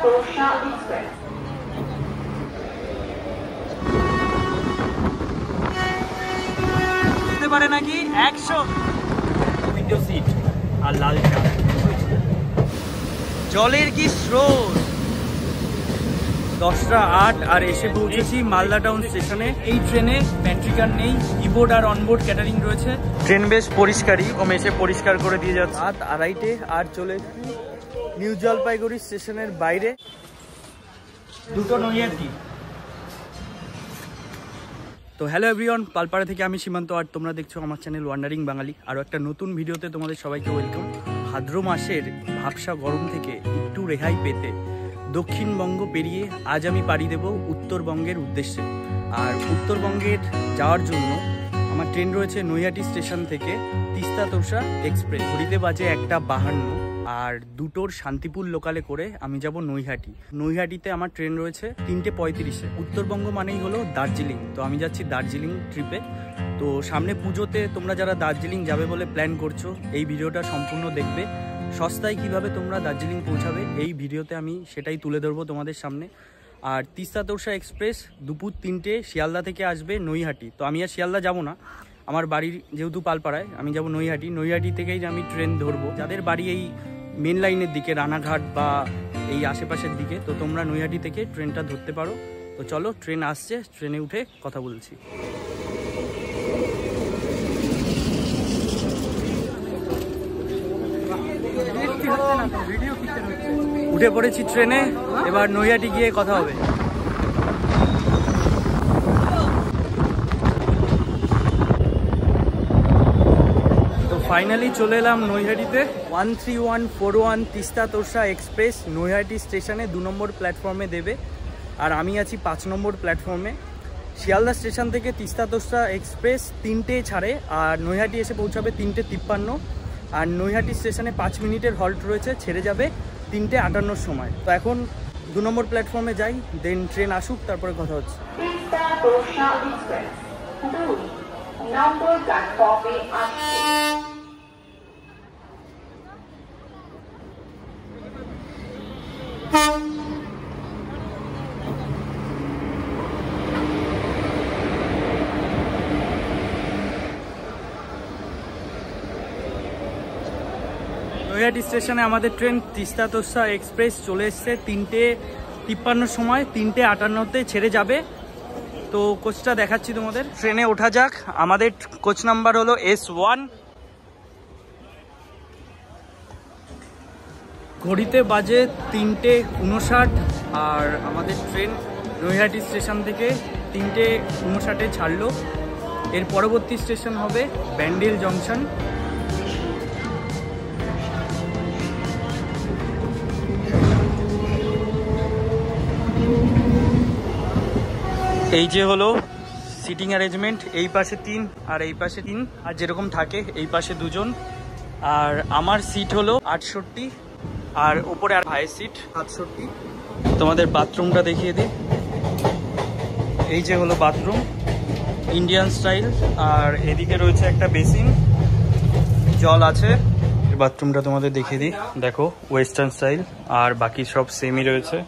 Torsa express. হতে পারে নাকি 100 উইন্ডো সিট আর লাল চা, জলের কি স্রোত। 10টা 8 আর এসে পৌঁছেছি মালদা টাউন স্টেশনে। এই ট্রেনে প্যান্ট্রিকার নেই, কিবোর্ড আর অনবোর্ড ক্যাটারিং রয়েছে। ট্রেন বেশ পরিষ্কারই, ও মেসে পরিষ্কার করে দিয়ে যাচ্ছে। রাত 2:30 আর চলে নিউ জলপাইগুড়ি স্টেশনের বাইরে। দুটো নৈহাটি। তো হ্যালো এভরিওয়ান, পালপাড়া থেকে আমি সীমান্ত, আর তোমরা দেখছো আমার চ্যানেল ওয়ান্ডারিং বাঙালি। আরও একটা নতুন ভিডিওতে তোমাদের সবাইকে ওয়েলকাম। ভাদ্র মাসের ভাবসা গরম থেকে একটু রেহাই পেতে দক্ষিণবঙ্গ পেরিয়ে আজ আমি পাড়ি দেব উত্তরবঙ্গের উদ্দেশ্যে। আর উত্তরবঙ্গের যাওয়ার জন্য আমার ট্রেন রয়েছে নৈহাটি স্টেশন থেকে তিস্তা তোরসা এক্সপ্রেস। ঘড়িতে বাজে 1:52 আর দুটোর শান্তিপুর লোকালে করে আমি যাব নৈহাটি। নৈহাটিতে আমার ট্রেন রয়েছে 3:35-এ। উত্তরবঙ্গ মানেই হলো দার্জিলিং, তো আমি যাচ্ছি দার্জিলিং ট্রিপে। তো সামনে পুজোতে তোমরা যারা দার্জিলিং যাবে বলে প্ল্যান করছো, এই ভিডিওটা সম্পূর্ণ দেখবে। সস্তায় কিভাবে তোমরা দার্জিলিং পৌঁছাবে এই ভিডিওতে আমি সেটাই তুলে ধরবো তোমাদের সামনে। আর তিস্তা তোরসা এক্সপ্রেস দুপুর 3টে শিয়ালদা থেকে আসবে নৈহাটি। তো আমি আর শিয়ালদা যাব না, আমার বাড়ির যেহেতু পালপাড়ায়, আমি যাব নৈহাটি। নৈহাটি থেকেই আমি ট্রেন ধরবো। যাদের বাড়ি এই মেন লাইনের দিকে, রানাঘাট বা এই আশেপাশের দিকে, তো তোমরা নৈহাটি থেকে ট্রেনটা ধরতে পারো। তো চলো, ট্রেন আসছে, ট্রেনে উঠে কথা বলছি। উঠে পড়েছি ট্রেনে, এবার নৈহাটি গিয়ে কথা হবে। তো ফাইনালি চলে এলাম নৈহাটিতে। 13141 তিস্তা তোরসা এক্সপ্রেস নৈহাটি স্টেশনে 2 নম্বর প্ল্যাটফর্মে দেবে, আর আমি আছি 5 নম্বর প্ল্যাটফর্মে। শিয়ালদা স্টেশন থেকে তিস্তা তোরসা এক্সপ্রেস 3টে ছাড়ে আর নৈহাটি এসে পৌঁছাবে 3:53। আর নৈহাটি স্টেশনে 5 মিনিটের হল্ট রয়েছে, ছেড়ে যাবে 3:58-র সময়। তো এখন 2 নম্বর প্ল্যাটফর্মে যাই, দেন ট্রেন আসুক, তারপরে কথা হচ্ছে। তিস্তা তোরসা এক্সপ্রেস 2 নম্বর প্ল্যাটফর্মে আসছে। নৈহাটি স্টেশনে আমাদের ট্রেন তিস্তা তোরসা এক্সপ্রেস চলে এসছে 3:53 সময়, 3:58-তে ছেড়ে যাবে। তো কোচটা দেখাচ্ছি তোমাদের। ট্রেনে ওঠা যাক। আমাদের কোচ নাম্বার হলো S1। ঘড়িতে বাজে 3:59 আর আমাদের ট্রেন নৈহাটি স্টেশন থেকে 3:59-এ ছাড়লো। এর পরবর্তী স্টেশন হবে ব্যান্ডেল জংশন। এই যে হলো সিটিং অ্যারেঞ্জমেন্ট, এই পাশে 3 আর এই পাশে 3, আর যেরকম থাকে এই পাশে 2 জন। আর আমার সিট হলো 68 আর ওপরে আর ভাইয়ের সিট 67। তোমাদের বাথরুমটা দেখিয়ে দিই। এই যে হলো বাথরুম, ইন্ডিয়ান স্টাইল, আর এদিকে রয়েছে একটা বেসিন, জল আছে। বাথরুমটা তোমাদের দেখিয়ে দিই, দেখো ওয়েস্টার্ন স্টাইল, আর বাকি সব সেমই রয়েছে।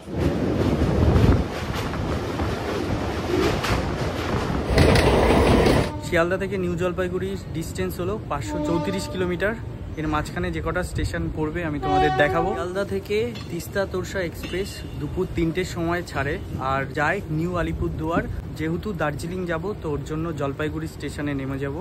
শিয়ালদা থেকে নিউ জলপাইগুড়ির ডিস্টেন্স হলো 534 কিলোমিটার। এর মাঝখানে যে কটা স্টেশন পড়বে আমি তোমাদের দেখাবো। শিয়ালদা থেকে তিস্তা তোরসা এক্সপ্রেস দুপুর 3টের সময় ছাড়ে আর যায় নিউ আলিপুরদুয়ার। যেহেতু দার্জিলিং যাব, তো ওর জন্য জলপাইগুড়ি স্টেশনে নেমে যাব।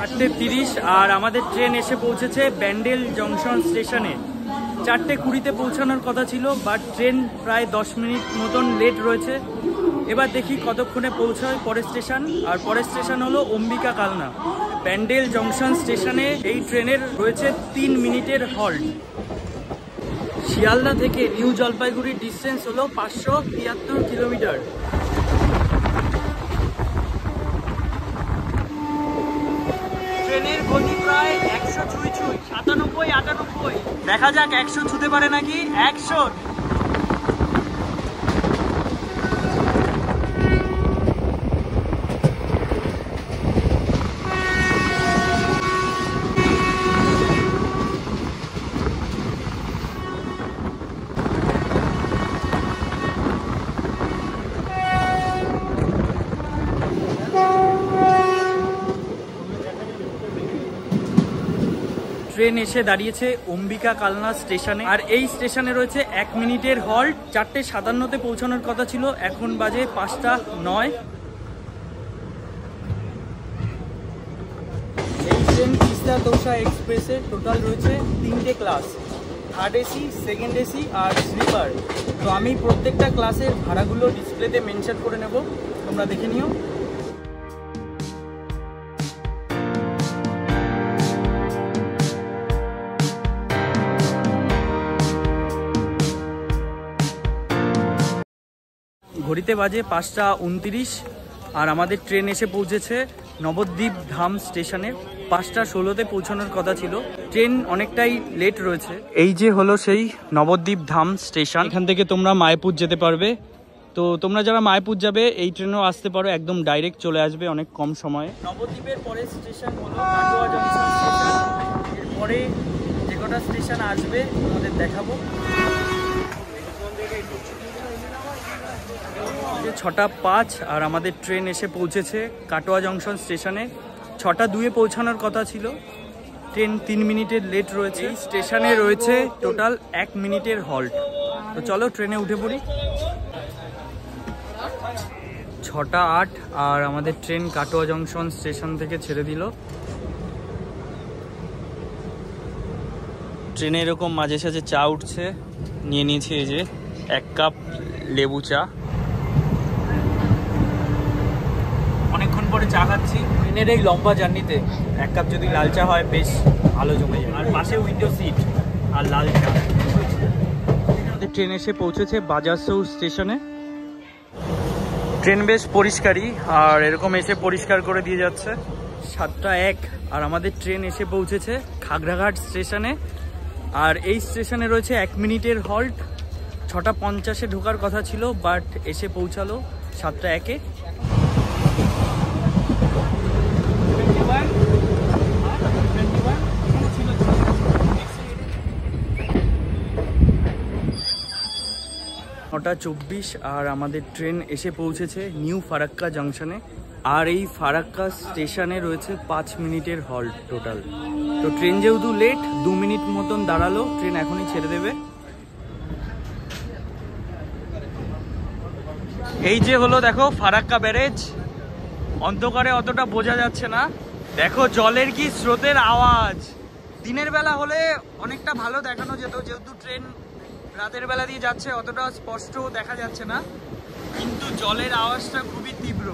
আটটা 30 আর আমাদের ট্রেন এসে পৌঁছেছে ব্যান্ডেল জংশন স্টেশনে। 4:20-তে পৌঁছানোর কথা ছিল, বাট ট্রেন প্রায় 10 মিনিট মতন লেট রয়েছে। এবার দেখি কতক্ষণে পৌঁছায় পরের স্টেশন। আর পরের স্টেশন হলো অম্বিকা কালনা। ব্যান্ডেল জংশন স্টেশনে এই ট্রেনের রয়েছে 3 মিনিটের হল্ট। শিয়ালদা থেকে নিউ জলপাইগুড়ির ডিস্টেন্স হলো 573 কিলোমিটার। ট্রেনের গতি প্রায় 100 ছুঁই 97-98। দেখা যাক 100 ছুঁতে পারে নাকি। 100। ট্রেন এসে দাঁড়িয়েছে অম্বিকা কালনা স্টেশনে। আর এই স্টেশনে রয়েছে 1 মিনিটের হল্ট। 4:57 পৌঁছানোর কথা ছিল, এখন বাজে 5:09। এই ট্রেন তিস্তা তোষা এক্সপ্রেসে টোটাল রয়েছে 3টে class, third AC, second AC আর স্লিপার। তো আমি প্রত্যেকটা ক্লাসের ভাড়াগুলো ডিসপ্লেতে মেনশন করে নেব, তোমরা দেখে নিও। ঘড়িতে বাজে 5:29 আর আমাদের ট্রেন এসে পৌঁছেছে নবদ্বীপ ধাম স্টেশনে। 5:16 পৌঁছানোর কথা ছিল, ট্রেন অনেকটাই লেট রয়েছে। এই যে হলো সেই নবদ্বীপ ধাম স্টেশন, এখান থেকে তোমরা মায়াপুর যেতে পারবে। তো তোমরা যারা মায়াপুর যাবে এই ট্রেনেও আসতে পারো, একদম ডাইরেক্ট চলে আসবে অনেক কম সময়ে। নবদ্বীপের পরের স্টেশন হলো কাটোয়া জংশন স্টেশন। এরপরে যে কটা স্টেশন আসবে তোমাদের দেখাবো। 6:05 আর আমাদের ট্রেন এসে পৌঁছেছে কাটোয়া জংশন স্টেশনে। 6:02 পৌঁছানোর কথা ছিল, ট্রেন 3 মিনিটের লেট রয়েছে। এই স্টেশনে রয়েছে টোটাল 1 মিনিটের হল্ট। তো চলো ট্রেনে উঠে পড়ি। 6:08 আর আমাদের ট্রেন কাটোয়া জংশন স্টেশন থেকে ছেড়ে দিল। ট্রেনে এরকম মাঝে সাঝে চা উঠছে, নিয়ে নিয়েছি এই যে 1 কাপ লেবু চা। অনেকক্ষণ পরে চা খাচ্ছি। ট্রেনের এই লম্বা জার্নিতে 1 কাপ যদি লাল চা হয় বেশ ভালো জমে যায়। আর পাশে উইন্ডো সিট আর লাল চা। আমাদের ট্রেন এসে পৌঁছেছে বাজারসৌ স্টেশনে। ট্রেন বেশ পরিষ্কারই, আর এরকম এসে পরিষ্কার করে দিয়ে যাচ্ছে। 7:01 আর আমাদের ট্রেন এসে পৌঁছেছে খাগড়াঘাট স্টেশনে। আর এই স্টেশনে রয়েছে 1 মিনিটের হল্ট। 6:50 ঢোকার কথা ছিল, বাট এসে পৌঁছালো 7:01। নটা 24 আর আমাদের ট্রেন এসে পৌঁছেছে নিউ ফারাক্কা জংশনে। আর এই ফারাক্কা স্টেশনে রয়েছে 5 মিনিটের হল্ট টোটাল। তো ট্রেন যেহেতু লেট, 2 মিনিট মতন দাঁড়ালো, ট্রেন এখনই ছেড়ে দেবে। এই যে হলো দেখো ফারাক্কা ব্যারেজ। অন্ধকারে অতটা বোঝা যাচ্ছে না, দেখো জলের কি স্রোতের আওয়াজ। দিনের বেলা হলে অনেকটা ভালো দেখানো যেত, যেহেতু ট্রেন রাতের বেলা দিয়ে যাচ্ছে অতটা স্পষ্ট দেখা যাচ্ছে না, কিন্তু জলের আওয়াজটা খুবই তীব্র।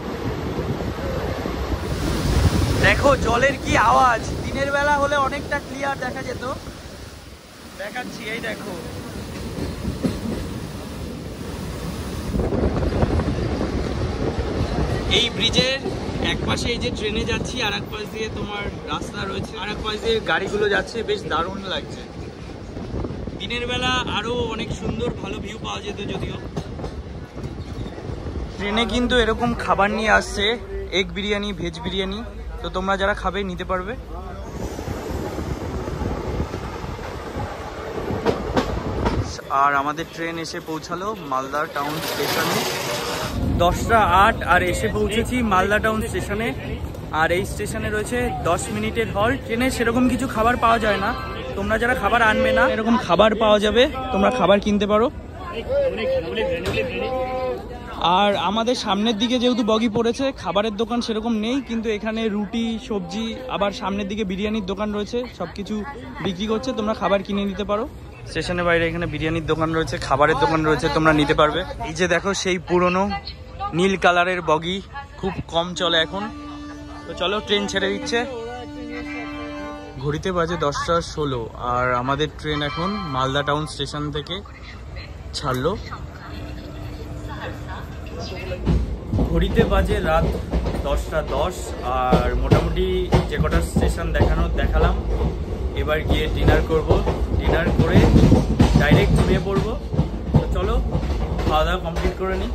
দেখো জলের কি আওয়াজ, দিনের বেলা হলে অনেকটা ক্লিয়ার দেখা যেত। দেখাচ্ছি, এই দেখো। এই ব্রিজের এক পাশে এই যে ট্রেনে যাচ্ছি, আর এক পাশ দিয়ে তোমার রাস্তা রয়েছে, আর এক পাশ দিয়ে গাড়িগুলো যাচ্ছে, বেশ দারুণ লাগছে। দিনের বেলা আরো অনেক সুন্দর ভালো ভিউ পাওয়া যেত যদিও। ট্রেনে কিন্তু এরকম খাবার নিয়ে আসছে, এগ বিরিয়ানি, ভেজ বিরিয়ানি। তো তোমরা যারা খাবে নিতে পারবে। আর আমাদের ট্রেন এসে পৌঁছালো মালদা টাউন স্টেশনে। 10:08 আর এসে পৌঁছেছি মালদা টাউন স্টেশনে। আর এই স্টেশনে রয়েছে 10 মিনিটের হল্ট। ট্রেনে সেরকম কিছু খাবার পাওয়া যায় না, তোমরা যারা খাবার আনবে না এরকম খাবার পাওয়া যাবে, তোমরা খাবার কিনতে পারো। আর আমাদের সামনের দিকে যেহেতু বগি পড়েছে, খাবারের দোকান সেরকম নেই, কিন্তু এখানে রুটি, সবজি, আবার সামনের দিকে বিরিয়ানির দোকান রয়েছে, সবকিছু বিক্রি করছে, তোমরা খাবার কিনে নিতে পারো। স্টেশনের বাইরে এখানে বিরিয়ানির দোকান রয়েছে, খাবারের দোকান রয়েছে, তোমরা নিতে পারবে। এই যে দেখো সেই পুরনো নীল কালারের বগি, খুব কম চলে এখন। তো চলো ট্রেন ছেড়ে দিচ্ছে। ঘড়িতে বাজে 10:16 আর আমাদের ট্রেন এখন মালদা টাউন স্টেশন থেকে ছাড়লো। ঘড়িতে বাজে রাত 10:10 আর মোটামুটি যে কটা স্টেশন দেখালাম। এবার গিয়ে ডিনার করব, ডিনার করে ডাইরেক্ট ঘুমিয়ে পড়বো। তো চলো খাওয়া দাওয়া কমপ্লিট করে নিই।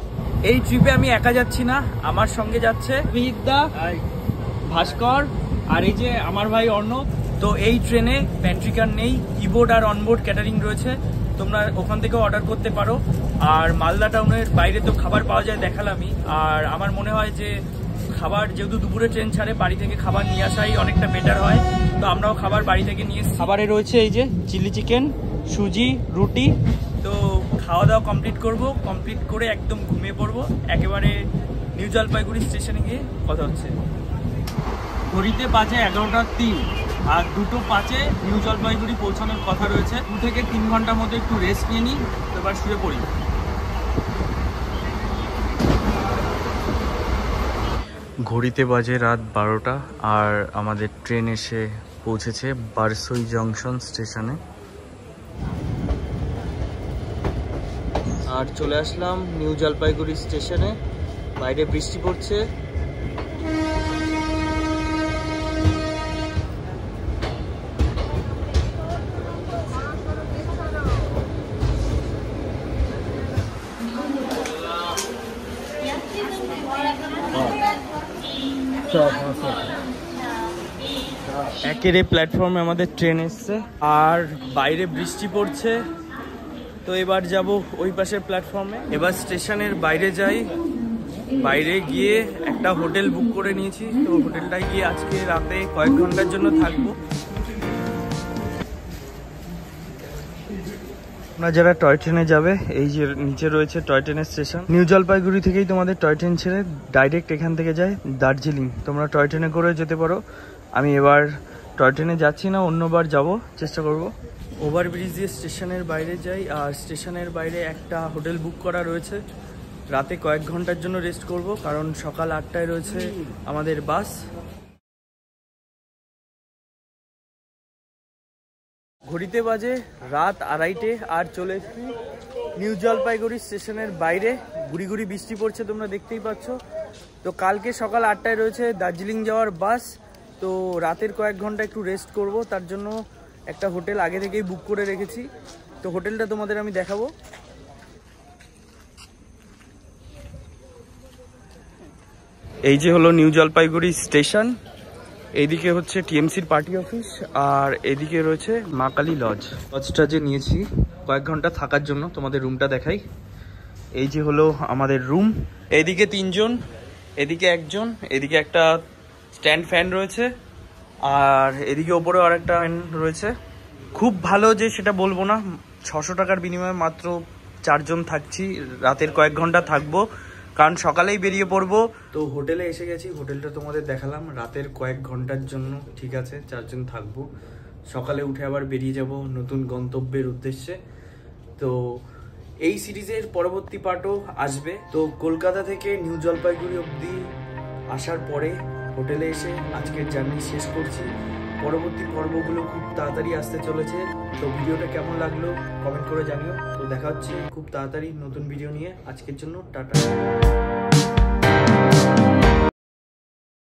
এই ট্রিপে আমি একা যাচ্ছি না, আমার সঙ্গে যাচ্ছে বিহিতদা, ভাস্কর আর এই যে আমার ভাই অর্ণব। তো এই ট্রেনে প্যান্ট্রি কার নেই, কিবোর্ড আর অনবোর্ড ক্যাটারিং রয়েছে, তোমরা ওখান থেকেও অর্ডার করতে পারো। আর মালদা টাউনের বাইরে তো খাবার পাওয়া যায় দেখালামই। আর আমার মনে হয় যে খাবার যেহেতু দুপুরে ট্রেন ছাড়ে, বাড়ি থেকে খাবার নিয়ে আসাই অনেকটা বেটার হয়। তো আমরাও খাবার বাড়ি থেকে নিয়ে এসেছি। খাবারে রয়েছে এই যে চিলি চিকেন, সুজি, রুটি। তো খাওয়া দাওয়া কমপ্লিট করব, কমপ্লিট করে একদম ঘুমিয়ে পড়বো। একেবারে নিউ জলপাইগুড়ি স্টেশনে গিয়ে কথা হচ্ছে। ঘড়িতে বাজে 11:03 আর 2:05 নিউ জলপাইগুড়ি পৌঁছানোর কথা রয়েছে। 2 থেকে 3 ঘন্টার মধ্যে একটু রেস্ট নিয়ে নিই, এবার শুয়ে পড়ি। ঘড়িতে বাজে রাত 12টা আর আমাদের ট্রেন এসে পৌঁছেছে বারসই জংশন স্টেশনে। আর চলে আসলাম নিউ জলপাইগুড়ি স্টেশনে। বাইরে বৃষ্টি পড়ছে। একেরে প্ল্যাটফর্মে আমাদের ট্রেন এসছে আর বাইরে বৃষ্টি পড়ছে। তো এবার যাব ওই পাশের প্ল্যাটফর্মে। এবার স্টেশনের বাইরে যাই। বাইরে গিয়ে একটা হোটেল বুক করে নিয়েছি। তো হোটেলটায় গিয়ে আজকে রাতে কয়েক ঘন্টার জন্য থাকবো। তোমরা যারা টয় ট্রেনে যাবে, এই যে নিচে রয়েছে টয় ট্রেনের স্টেশন। নিউ জলপাইগুড়ি থেকেই তোমাদের টয় ট্রেন ছেড়ে ডাইরেক্ট এখান থেকে যায় দার্জিলিং। তোমরা টয় ট্রেনে করে যেতে পারো। আমি এবার টয় ট্রেনে যাচ্ছি না, অন্যবার যাব, চেষ্টা করব। ওভারব্রিজ দিয়ে স্টেশনের বাইরে যাই আর স্টেশনের বাইরে একটা হোটেল বুক করা রয়েছে। রাতে কয়েক ঘন্টার জন্য রেস্ট করব, কারণ সকাল 8টায় রয়েছে আমাদের বাস। ঘড়িতে বাজে রাত 2:30 আর চলে এসেছি নিউ জলপাইগুড়ি স্টেশনের বাইরে। গুড়ি গুড়ি বৃষ্টি পড়ছে, তোমরা দেখতেই পাচ্ছ। তো কালকে সকাল 8টায় রয়েছে দার্জিলিং যাওয়ার বাস। তো রাতের কয়েক ঘন্টা একটু রেস্ট করব, তার জন্য একটা হোটেল আগে থেকেই বুক করে রেখেছি। তো হোটেলটা তোমাদের আমি দেখাবো। এই যে হলো নিউ জলপাইগুড়ি স্টেশন। এইদিকে হচ্ছে টিএমসির পার্টি অফিস আর এদিকে রয়েছে মা কালী লজ। লজটা যে নিয়েছি কয়েক ঘন্টা থাকার জন্য, তোমাদের রুমটা দেখাই। এই যে হলো আমাদের রুম। এইদিকে 3 জন, এদিকে 1 জন, এদিকে একটা স্ট্যান্ড ফ্যান রয়েছে আর এদিকে ওপরে আর একটা ফ্যান রয়েছে। খুব ভালো যে সেটা বলবো না। 600 টাকার বিনিময়ে মাত্র 4 জন থাকছি। রাতের কয়েক ঘন্টা থাকবো, কারণ সকালেই বেরিয়ে পড়বো। তো হোটেলে এসে গেছি, হোটেলটা তোমাদের দেখালাম। রাতের কয়েক ঘন্টার জন্য ঠিক আছে, 4 জন থাকবো। সকালে উঠে আবার বেরিয়ে যাব নতুন গন্তব্যের উদ্দেশ্যে। তো এই সিরিজের পরবর্তী পার্টও আসবে। তো কলকাতা থেকে নিউ জলপাইগুড়ি অবধি আসার পরে হোটেলে এসে আজকের জার্নি শেষ করছি। পরবর্তী পর্বগুলো খুব তাড়াতাড়ি আসতে চলেছে। তো ভিডিওটা কেমন লাগলো কমেন্ট করে জানিও। তো দেখা হচ্ছে খুব তাড়াতাড়ি নতুন ভিডিও নিয়ে। আজকের জন্য টাটা।